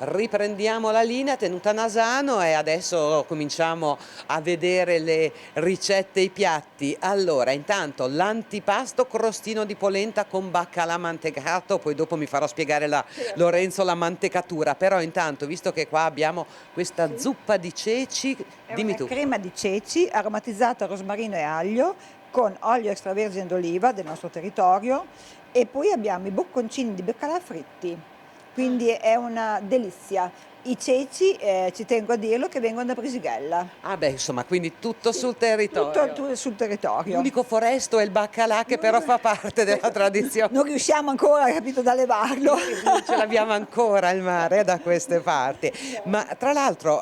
riprendiamo la linea tenuta Nasano e adesso cominciamo a vedere le ricette e i piatti. Allora, intanto l'antipasto crostino di polenta con baccalà mantecato, poi dopo mi farò spiegare da Lorenzo la mantecatura, però intanto, visto che qua abbiamo questa Sì. zuppa di ceci, È dimmi una tu. crema di ceci aromatizzata a rosmarino e aglio con olio extravergine d'oliva del nostro territorio e poi abbiamo i bocconcini di baccalà fritti, quindi è una delizia. I ceci, ci tengo a dirlo, che vengono da Brisighella. Ah beh, insomma, quindi tutto Sì, sul tutto, territorio. tutto sul territorio. L'unico foresto è il baccalà che però fa parte della tradizione. Non riusciamo ancora, capito, da levarlo. Non ce l'abbiamo ancora il mare da queste parti, ma tra l'altro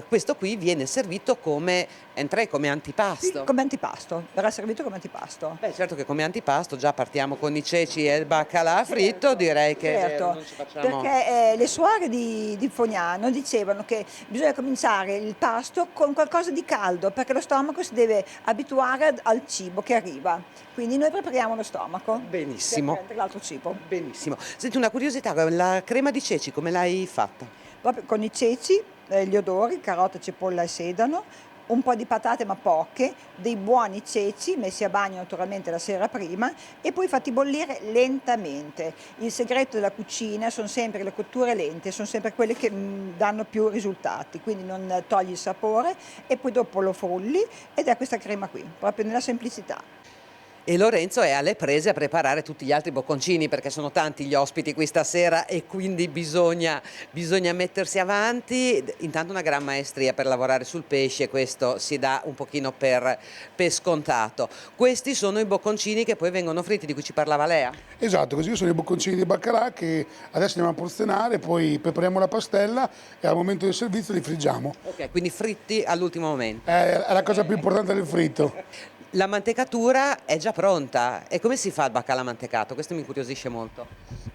questo qui viene servito come entrée, come Sì, antipasto. come antipasto, verrà servito come antipasto. Beh, certo che come antipasto già partiamo con i ceci e il baccalà fritto, direi che Certo, non ci facciamo. perché le suore di Fognano dicevano che bisogna cominciare il pasto con qualcosa di caldo, perché lo stomaco si deve abituare al cibo che arriva. Quindi noi prepariamo lo stomaco per Benissimo, prendere l'altro cibo. benissimo. Senti, una curiosità, la crema di ceci come l'hai fatta? Proprio con i ceci, gli odori, carota, cipolla e sedano, un po' di patate ma poche, dei buoni ceci messi a bagno naturalmente la sera prima e poi fatti bollire lentamente. Il segreto della cucina sono sempre le cotture lente, sono sempre quelle che danno più risultati, quindi non togli il sapore e poi dopo lo frulli ed è questa crema qui, proprio nella semplicità. E Lorenzo è alle prese a preparare tutti gli altri bocconcini perché sono tanti gli ospiti qui stasera e quindi bisogna mettersi avanti. Intanto una gran maestria per lavorare sul pesce, questo si dà un pochino per scontato. Questi sono i bocconcini che poi vengono fritti, di cui ci parlava Lea. Esatto, così sono i bocconcini di baccalà che adesso andiamo a porzionare, poi prepariamo la pastella e al momento del servizio li friggiamo. Ok, quindi fritti all'ultimo momento. È la cosa più importante del fritto. La mantecatura è già pronta. E come si fa il baccalà mantecato? Questo mi incuriosisce molto.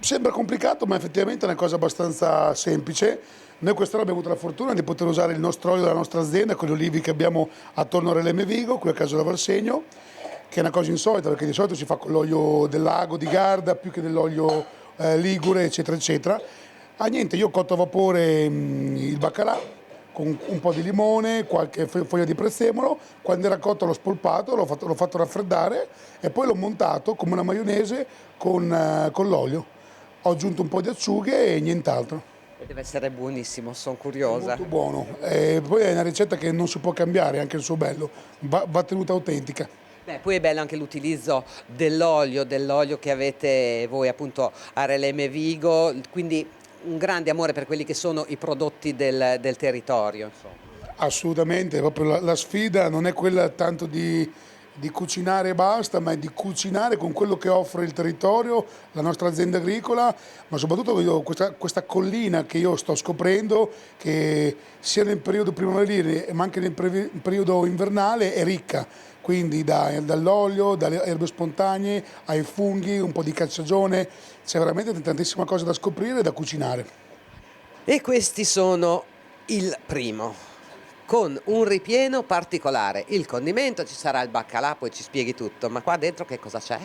Sembra complicato, ma effettivamente è una cosa abbastanza semplice. Noi quest'anno abbiamo avuto la fortuna di poter usare il nostro olio della nostra azienda con gli olivi che abbiamo attorno a Releme Vigo, qui a Caso Varsegno, che è una cosa insolita perché di solito si fa con l'olio del lago di Garda più che dell'olio ligure, eccetera, eccetera. Ah niente, io ho cotto a vapore il baccalà con un po' di limone, qualche foglia di prezzemolo, quando era cotto l'ho spolpato, l'ho fatto raffreddare e poi l'ho montato come una maionese con l'olio. Ho aggiunto un po' di acciughe e nient'altro. E deve essere buonissimo, sono È curiosa. molto buono. E poi è una ricetta che non si può cambiare, anche il suo bello, va tenuta autentica. Beh, poi è bello anche l'utilizzo dell'olio che avete voi appunto a Releme Vigo, quindi un grande amore per quelli che sono i prodotti del territorio, insomma. Assolutamente, proprio la sfida non è quella tanto di cucinare e basta, ma è di cucinare con quello che offre il territorio, la nostra azienda agricola, ma soprattutto vedo questa collina che io sto scoprendo, che sia nel periodo primaverile ma anche nel periodo invernale è ricca, quindi dall'olio, dalle erbe spontanee ai funghi, un po' di cacciagione, c'è veramente tantissima cosa da scoprire e da cucinare. E questi sono il primo, con un ripieno particolare. Il condimento, ci sarà il baccalà, poi ci spieghi tutto, ma qua dentro che cosa c'è?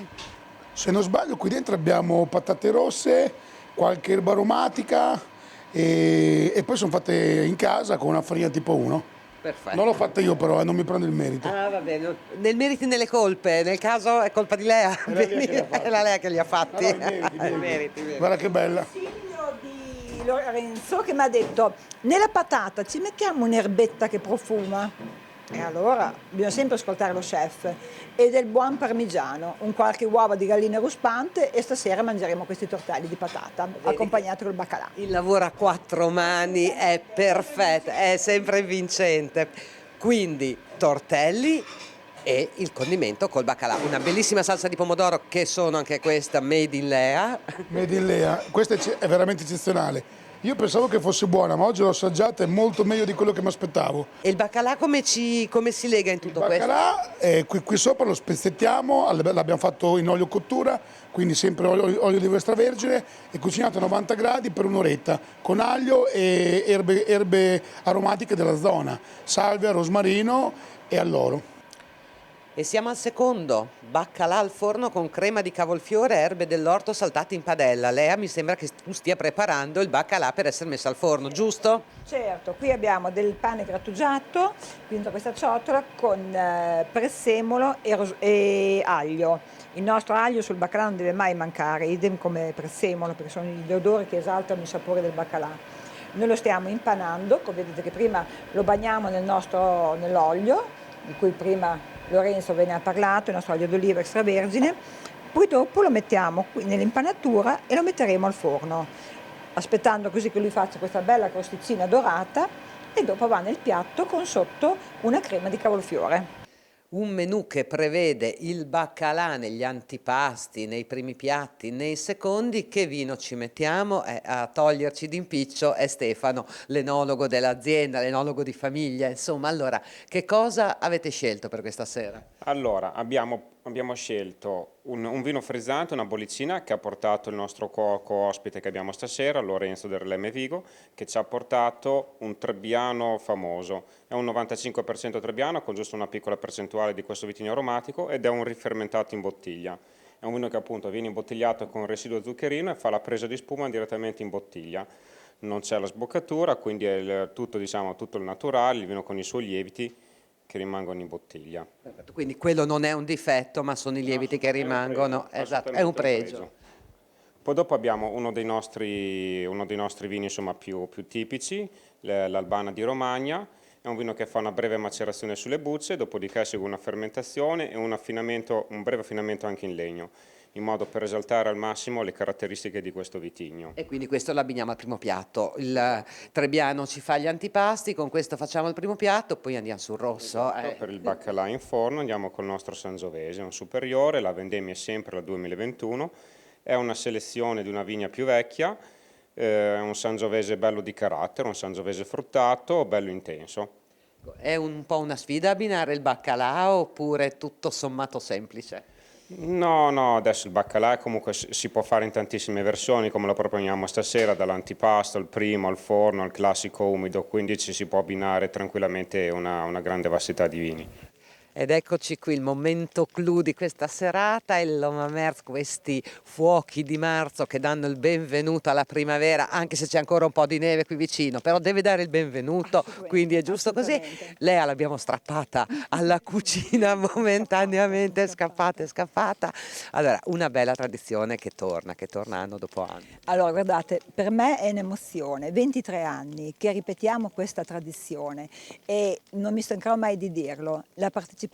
Se non sbaglio qui dentro abbiamo patate rosse, qualche erba aromatica e poi sono fatte in casa con una farina tipo 1. Perfetto. Non l'ho fatta io però, non mi prendo il merito. Ah, va bene. Nel meriti nelle colpe, nel caso è colpa di Lea. È la Lea che li ha fatti. È la Lea che li ha fatti. No, no, i meriti, i meriti. Meriti. Guarda che bella. Figlio di Lorenzo che mi ha detto nella patata ci mettiamo un'erbetta che profuma e allora bisogna sempre ascoltare lo chef e del buon parmigiano, un qualche uova di gallina ruspante e stasera mangeremo questi tortelli di patata accompagnati col baccalà. Il lavoro a quattro mani è perfetto, è sempre vincente. Quindi tortelli e il condimento col baccalà. Una bellissima salsa di pomodoro che sono anche questa made in Lea. Made in Lea, questa è veramente eccezionale. Io pensavo che fosse buona, ma oggi l'ho assaggiata, è molto meglio di quello che mi aspettavo. E il baccalà come si lega in tutto questo? Baccalà, qui sopra lo spezzettiamo, l'abbiamo fatto in olio cottura, quindi sempre olio di extravergine e cucinato a 90 gradi per un'oretta con aglio e erbe aromatiche della zona, salvia, rosmarino e alloro. E siamo al secondo, baccalà al forno con crema di cavolfiore e erbe dell'orto saltate in padella. Lea, mi sembra che tu stia preparando il baccalà per essere messo al forno, giusto? Certo, qui abbiamo del pane grattugiato dentro questa ciotola con prezzemolo e aglio. Il nostro aglio sul baccalà non deve mai mancare, idem come prezzemolo, perché sono gli odori che esaltano il sapore del baccalà. Noi lo stiamo impanando, come vedete che prima lo bagniamo nell'olio, di cui prima Lorenzo ve ne ha parlato, il nostro olio d'oliva extravergine, poi dopo lo mettiamo qui nell'impanatura e lo metteremo al forno, aspettando così che lui faccia questa bella crosticina dorata e dopo va nel piatto con sotto una crema di cavolfiore. Un menù che prevede il baccalà negli antipasti, nei primi piatti, nei secondi. Che vino ci mettiamo? A toglierci d'impiccio è Stefano, l'enologo dell'azienda, l'enologo di famiglia. Insomma, allora, che cosa avete scelto per questa sera? Allora, abbiamo scelto un vino frizzante, una bollicina che ha portato il nostro cuoco ospite che abbiamo stasera, Lorenzo del Lemme Vigo, che ci ha portato un Trebbiano famoso. È un 95% Trebbiano con giusto una piccola percentuale di questo vitigno aromatico ed è un rifermentato in bottiglia. È un vino che appunto viene imbottigliato con residuo zuccherino e fa la presa di spuma direttamente in bottiglia. Non c'è la sboccatura, quindi è tutto, diciamo, tutto il naturale, il vino con i suoi lieviti che rimangono in bottiglia. Perfetto, quindi quello non è un difetto, ma sono i lieviti che rimangono. Esatto, è un pregio. Poi dopo abbiamo uno dei nostri vini insomma, più tipici, l'Albana di Romagna. È un vino che fa una breve macerazione sulle bucce, dopodiché segue una fermentazione e un breve affinamento anche in legno, in modo per esaltare al massimo le caratteristiche di questo vitigno. E quindi questo lo abbiniamo al primo piatto. Il Trebbiano ci fa gli antipasti, con questo facciamo il primo piatto, poi andiamo sul rosso. Per il baccalà in forno andiamo col nostro Sangiovese, un superiore, la vendemmia è sempre la 2021, è una selezione di una vigna più vecchia, è un Sangiovese bello di carattere, un Sangiovese fruttato, bello intenso. È un po' una sfida abbinare il baccalà oppure è tutto sommato semplice? No, adesso il baccalà comunque si può fare in tantissime versioni, come lo proponiamo stasera, dall'antipasto al primo, al forno, al classico umido, quindi ci si può abbinare tranquillamente una grande vastità di vini. Ed eccoci qui, il momento clou di questa serata, il Lomamers, questi fuochi di marzo che danno il benvenuto alla primavera, anche se c'è ancora un po' di neve qui vicino, però deve dare il benvenuto, quindi è giusto così. Lea l'abbiamo strappata alla cucina momentaneamente, è scappata. Allora, una bella tradizione che torna anno dopo anno. Allora, guardate, per me è un'emozione, 23 anni che ripetiamo questa tradizione e non mi stancherò mai di dirlo, la partecipazione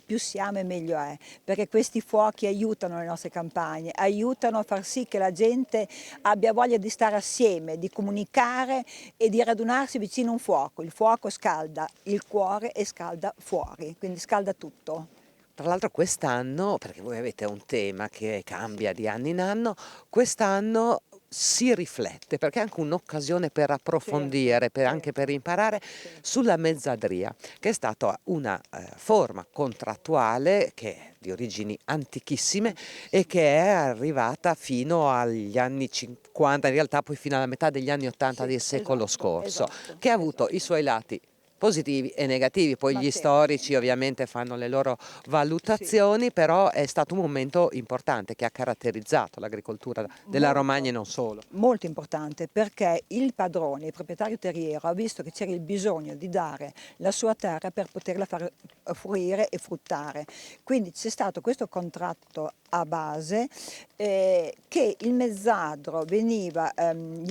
più siamo e meglio è, perché questi fuochi aiutano le nostre campagne, aiutano a far sì che la gente abbia voglia di stare assieme, di comunicare e di radunarsi vicino a un fuoco. Il fuoco scalda il cuore e scalda fuori, quindi scalda tutto. Tra l'altro quest'anno, perché voi avete un tema che cambia di anno in anno, quest'anno si riflette, perché è anche un'occasione per approfondire, anche per imparare sulla mezzadria, che è stata una forma contrattuale che è di origini antichissime e che è arrivata fino agli anni 50, in realtà poi fino alla metà degli anni 80 del secolo scorso, che ha avuto i suoi lati positivi e negativi, poi gli storici ovviamente fanno le loro valutazioni, però è stato un momento importante che ha caratterizzato l'agricoltura della Romagna e non solo. Molto importante perché il padrone, il proprietario terriero, ha visto che c'era il bisogno di dare la sua terra per poterla far fruire e fruttare. Quindi c'è stato questo contratto a base che il mezzadro gli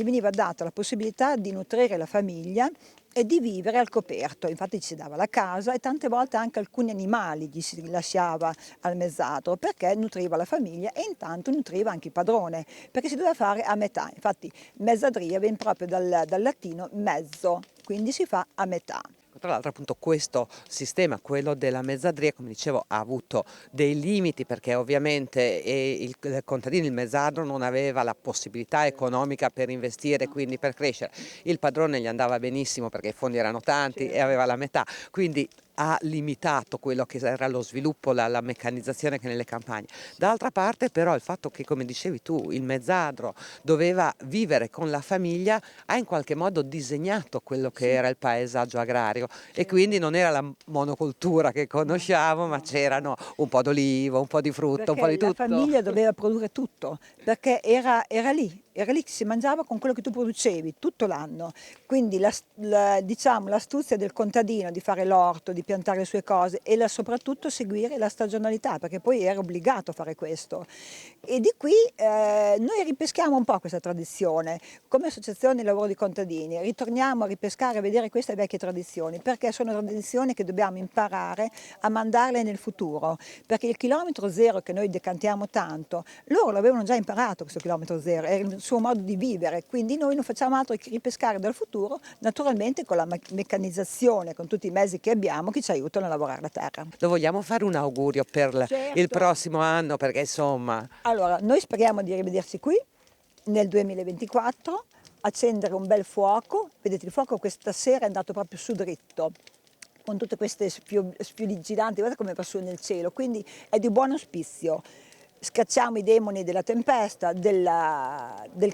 veniva data la possibilità di nutrire la famiglia e di vivere al coperto, infatti ci si dava la casa e tante volte anche alcuni animali gli si lasciava al mezzadro perché nutriva la famiglia e intanto nutriva anche il padrone, perché si doveva fare a metà, infatti mezzadria viene proprio dal latino mezzo, quindi si fa a metà. Tra l'altro appunto questo sistema, quello della mezzadria, come dicevo, ha avuto dei limiti perché ovviamente il contadino, il mezzadro non aveva la possibilità economica per investire, quindi per crescere. Il padrone gli andava benissimo perché i fondi erano tanti e aveva la metà, quindi ha limitato quello che era lo sviluppo, la meccanizzazione che nelle campagne. D'altra parte però il fatto che, come dicevi tu, il mezzadro doveva vivere con la famiglia ha in qualche modo disegnato quello che era il paesaggio agrario e quindi non era la monocoltura che conosciamo, ma c'erano un po' d'olivo, un po' di frutta, un po' Perché di la tutto. famiglia doveva produrre tutto, perché era lì che si mangiava con quello che tu producevi tutto l'anno. Quindi diciamo, l'astuzia del contadino di fare l'orto, di piantare le sue cose e soprattutto seguire la stagionalità, perché poi era obbligato a fare questo. E di qui noi ripeschiamo un po' questa tradizione. Come associazione di lavoro di contadini ritorniamo a ripescare, a vedere queste vecchie tradizioni, perché sono tradizioni che dobbiamo imparare a mandarle nel futuro, perché il chilometro zero che noi decantiamo tanto, loro l'avevano già imparato questo chilometro zero, era il suo modo di vivere, quindi noi non facciamo altro che ripescare dal futuro, naturalmente con la meccanizzazione, con tutti i mezzi che abbiamo che ci aiutano a lavorare la terra. Lo vogliamo fare un augurio per il Certo. prossimo anno, perché insomma... Allora, noi speriamo di rivederci qui nel 2024, accendere un bel fuoco. Vedete, il fuoco questa sera è andato proprio su dritto, con tutte queste sfioliggianti, guardate come va su nel cielo, quindi è di buon auspizio. Scacciamo i demoni della tempesta, del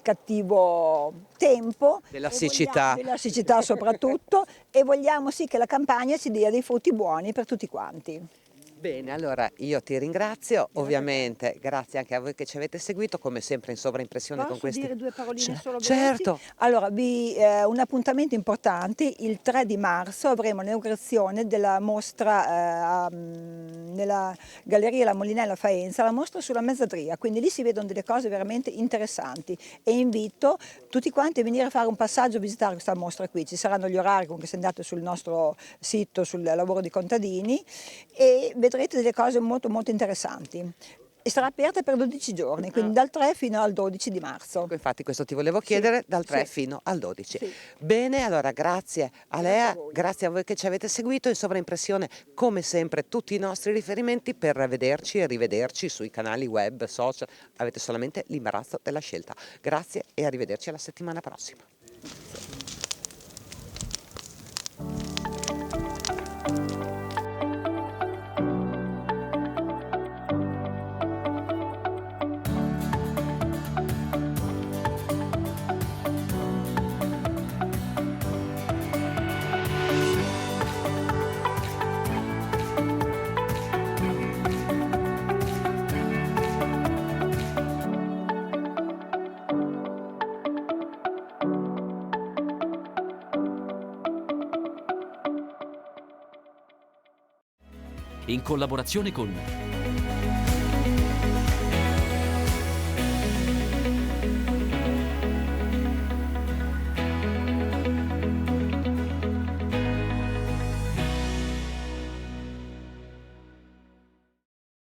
cattivo tempo, Della siccità. della siccità soprattutto, e vogliamo sì che la campagna ci dia dei frutti buoni per tutti quanti. Bene, allora io ti ringrazio, ovviamente grazie anche a voi che ci avete seguito, come sempre in sovraimpressione con Posso questi... dire due paroline solo veloci? Certo, Allora, un appuntamento importante, il 3 di marzo avremo l'inaugurazione della mostra nella Galleria La Molinella a Faenza, la mostra sulla mezzadria, quindi lì si vedono delle cose veramente interessanti e invito tutti quanti a venire a fare un passaggio a visitare questa mostra qui. Ci saranno gli orari comunque se andate sul nostro sito, sul lavoro di contadini, e vedrete delle cose molto molto interessanti. E sarà aperta per 12 giorni, quindi dal 3 fino al 12 di marzo. infatti questo ti volevo chiedere, dal 3 sì. fino al 12. Sì. Bene, allora grazie a Lea, a voi. grazie a voi che ci avete seguito, in sovraimpressione come sempre tutti i nostri riferimenti per vederci e rivederci sui canali web, social, avete solamente l'imbarazzo della scelta. Grazie e arrivederci alla settimana prossima. In collaborazione con